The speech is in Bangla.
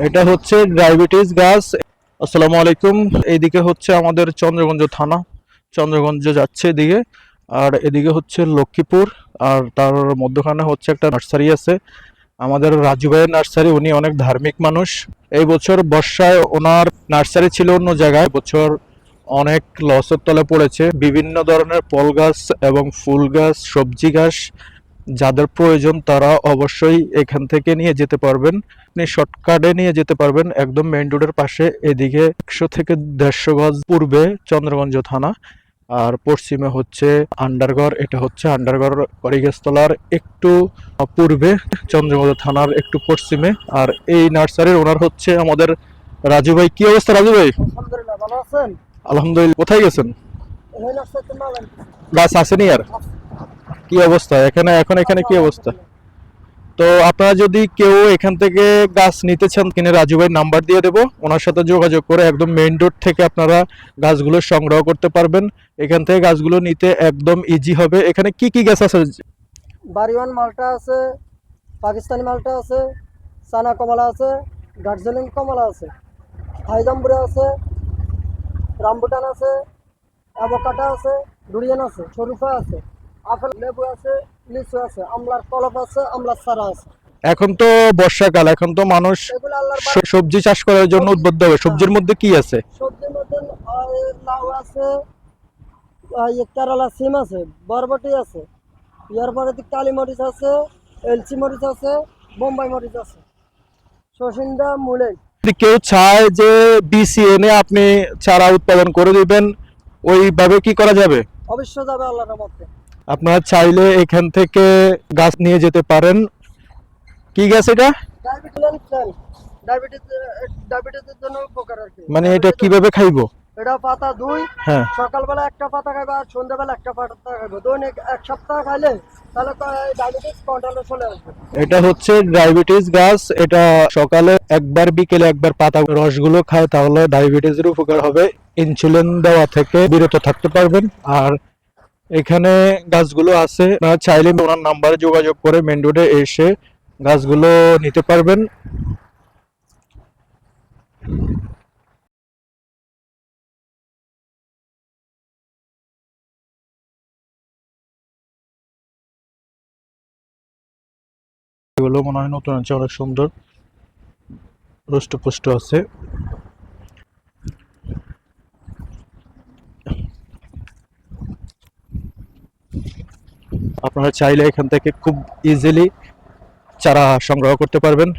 এটা হচ্ছে ডায়াবেটিস গাছ। আসসালামু আলাইকুম। এইদিকে হচ্ছে আমাদের চন্দ্রগঞ্জ থানা, চন্দ্রগঞ্জ যাচ্ছে এদিকে, আর এদিকে হচ্ছে লক্ষ্মীপুর। আর তার মধ্যখানে হচ্ছে একটা নার্সারি আছে, আমাদের রাজু ভাইয়ের নার্সারি। উনি অনেক ধার্মিক মানুষ। এই বছর বর্ষায় ওনার নার্সারি ছিল অন্য জায়গায়, বছর অনেক লসের তলে পড়েছে। বিভিন্ন ধরনের ফল গাছ এবং ফুল গাছ, সবজি গাছ যাদের প্রয়োজন তারা অবশ্যই এখান থেকে নিয়ে যেতে পারবেন। আপনি শর্টকাটে নিয়ে যেতে পারবেন, একদম মেইন রোডের পাশে। এদিকে 100 থেকে 150 গজ পূর্বে চন্দ্রগঞ্জ থানা, আর পশ্চিমে হচ্ছে আন্ডারগড়। এটা হচ্ছে আন্ডারগড় করিগাছতলার একটু পূর্বে, চন্দ্রগঞ্জ থানার একটু পশ্চিমে। আর এই নার্সারির ওনার হচ্ছে আমাদের রাজু ভাই। কি অবস্থা রাজু ভাই? আলহামদুলিল্লাহ, ভালো আছেন? আলহামদুলিল্লাহ। কোথায় গেছেন? এই নার্সারিতে মাল আনতেছি। গাছ আসেনি আর? কি অবস্থা এখানে এখন, এখানে কি অবস্থা? তো আপনারা যদি কেউ এখান থেকে গাছ নিতে চান, কিনে রাজু ভাই নাম্বার দিয়ে দেবো, ওনার সাথে যোগাযোগ করে একদম মেইন রোড থেকে আপনারা গাছগুলো সংগ্রহ করতে পারবেন। এখান থেকে গাছগুলো নিতে একদম ইজি হবে। এখানে কি কি গাছ আছে? বাড়িওয়ান মালটা আছে, পাকিস্তানি মালটা আছে, সানা কমলা আছে, দার্জিলিং কমলা আছে, হাইজাম্বুরা আছে, রামবুটান আছে, অ্যাভোকাডো আছে, ডুরিয়ান আছে, শরুফা আছে, আপেল লেবু আছে, লিচু আছে, আমলার কলপ আছে, আমলার সারা আছে। এখন তো বর্ষাকাল, এখন তো মানুষ এগুলো আল্লাহর সবজি চাষ করার জন্য উদ্বুদ্ধ হবে। সবজির মধ্যে কি আছে? সবজির মধ্যে লাউ আছে, কেরালা সিম আছে, বরবটি আছে, এরপরে কালী মরিচ আছে, এলচি মরিচ আছে, বোম্বাই মরিচ আছে, শসিন্দা মূলে। যদি কেউ চায় যে বিসি এনে আপনি চারা উৎপাদন করে দিবেন, ওইভাবে কি করা যাবে? অবশ্য যাবে আল্লাহর রহমতে। আপনারা চাইলে এখান থেকে গাছ নিয়ে যেতে পারেন। কি গাছ এটা? ডায়াবেটিস ডায়াবেটিসের জন্য উপকার আর কি। মানে এটা কিভাবে খাইবো? এটা পাতা দুই, হ্যাঁ। সকালবেলা একটা পাতা খাইবে আর সন্ধ্যাবেলা একটা পাতা খাইবে, দৈনিক এক সপ্তাহ খাইলে তাহলে ডায়াবেটিস কন্ট্রোলে চলে আসবে। এটা হচ্ছে ডায়াবেটিস গাছ। এটা সকালে একবার, বিকেলে একবার পাতা রসগুলো খায়, তাহলে ডায়াবেটিসের উপকার হবে। ইনসুলিন দেওয়া থেকে বিরত থাকতে পারবেন। আর এখানে গাছগুলো আছে, আপনারা চাইলে ওনার নাম্বারে যোগাযোগ করে মেন রোডে এসে গাছগুলো নিতে পারবেন। এগুলো মনে হয় নতুন আছে, অনেক সুন্দর রুষ্টপুষ্ট আছে। আপনারা চাইলে এখান থেকে খুব ইজিলি চারা সংগ্রহ করতে পারবেন।